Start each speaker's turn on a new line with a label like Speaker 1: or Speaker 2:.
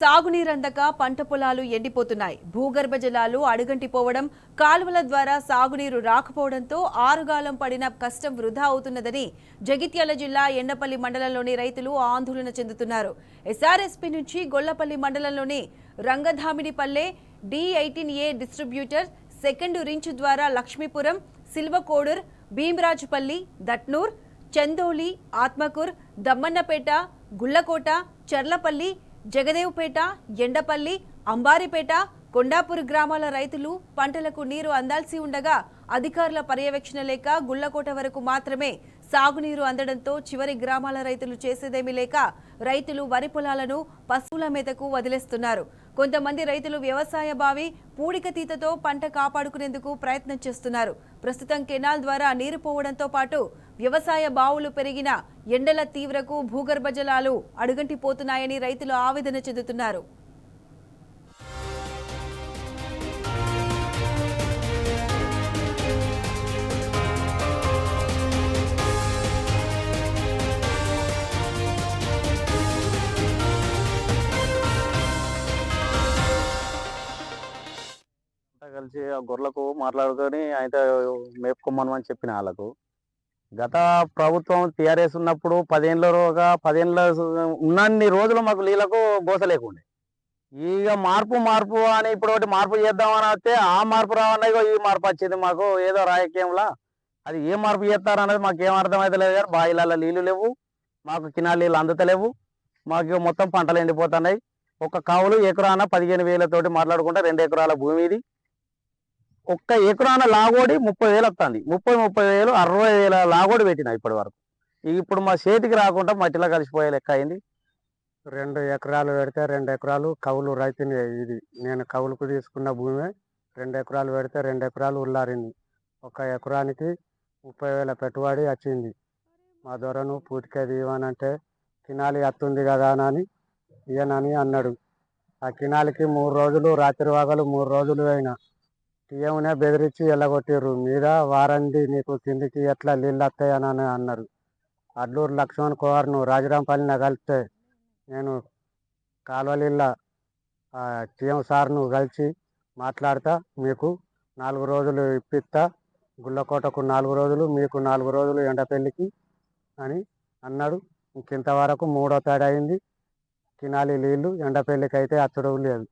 Speaker 1: సాగునీరందక పంట పొలాలు ఎండిపోతున్నాయి. భూగర్భ జలాలు అడుగంటిపోవడం, కాలువల ద్వారా సాగునీరు రాకపోవడంతో ఆరుగాలం పడిన కష్టం వృధా అవుతున్నదని జగిత్యాల జిల్లా ఎండపల్లి మండలంలోని రైతులు ఆందోళన చెందుతున్నారు. ఎస్ఆర్ఎస్పీ నుంచి గొల్లపల్లి మండలంలోని రంగధామిడిపల్లె D18A డిస్ట్రిబ్యూటర్ సెకండ్ రించ్ ద్వారా లక్ష్మీపురం, సిల్వకోడూర్, భీమరాజుపల్లి, దట్నూర్, చందోలి, ఆత్మకూర్, దమ్మన్నపేట, గుల్లకోట, చర్లపల్లి, జగదేవ్పేట, ఎండపల్లి, అంబారిపేట, కొండాపూర్ గ్రామాల రైతులు పంటలకు నీరు అందాల్సి ఉండగా అధికారుల పర్యవేక్షణ లేక గుల్లకోట వరకు మాత్రమే సాగునీరు అందడంతో చివరి గ్రామాల రైతులు చేసేదేమీ లేక రైతులు వరి పొలాలను పశువుల మేతకు వదిలేస్తున్నారు. కొంతమంది రైతులు వ్యవసాయ బావి పూడికతీతతో పంట కాపాడుకునేందుకు ప్రయత్నం చేస్తున్నారు. ప్రస్తుతం కెనాల్ ద్వారా నీరు పోవడంతో పాటు వ్యవసాయ బావులు పెరిగిన ఎండల తీవ్రకు భూగర్భ జలాలు అడుగంటిపోతున్నాయని రైతులు ఆవేదన చెందుతున్నారు.
Speaker 2: కలిసి ఆ గొర్రెలకు మాట్లాడుకొని అయితే మేపుకోమని చెప్పిన వాళ్ళకు గత ప్రభుత్వం టీఆర్ఎస్ ఉన్నప్పుడు 10 ఏళ్ళ ఉన్నన్ని రోజులు మాకు నీళ్ళకు గోస లేకుండే. ఇక మార్పు అని ఇప్పుడు ఒకటి మార్పు చేద్దామని వస్తే ఆ మార్పు రావన్నా ఈ మార్పు వచ్చింది. మాకు ఏదో రాజకీయంలా అది ఏ మార్పు చేస్తారనేది మాకు ఏం అర్థమైతే లేదు. కానీ బాయిలలో నీళ్లు లేవు, మాకు కినాల నీళ్ళు అందుతలేవు, మాకు మొత్తం పంటలు ఎండిపోతున్నాయి. ఒక కావులు ఎకరాన 15,000తోటి మాట్లాడుకుంటే 2 ఎకరాల భూమి ఇది. ఒక్క ఎకరాన లాగోడి 30,000 వస్తుంది. 30,000 60,000 లాగోడి పెట్టినా ఇప్పటి వరకు. ఇప్పుడు మా చేతికి రాకుండా మట్టిలో కలిసిపోయే లెక్క అయింది.
Speaker 3: 2 ఎకరాలు పెడితే 2 ఎకరాలు కౌలు రైతుని. ఇది నేను కౌలుకు తీసుకున్న భూమి. 2 ఎకరాలు పెడితే 2 ఎకరాలు ఉల్లారింది. 1 ఎకరానికి 30,000 పెట్టుబడి వచ్చింది. మా దొరను పూటికేది ఇవ్వనంటే కినాలి వస్తుంది కదా అని ఇయ్యనని అన్నాడు. ఆ కినాలికి 3 రోజులు రాత్రి వాగలు 3 రోజులు అయినా టీఎంనే బెదిరించి ఎల్లగొట్టిర్రు. మీద వారంది నీకు కిందికి ఎట్లా నీళ్ళు వస్తాయని అన్నారు. అడ్లూరు లక్ష్మణ్ కుమార్ను రాజరాంపల్లిని కలిస్తే నేను కాలువలిల్ల టీఎం సార్ను కలిసి మాట్లాడతా, మీకు 4 రోజులు ఇప్పిస్తా, గుల్లకోటకు 4 రోజులు, మీకు 4 రోజులు ఎండపల్లికి అని అన్నాడు. ఇంకింతవరకు 3వ తేదీ అయింది. కినాలి నీళ్ళు ఎండపల్లికి అయితే అచ్చడం లేదు.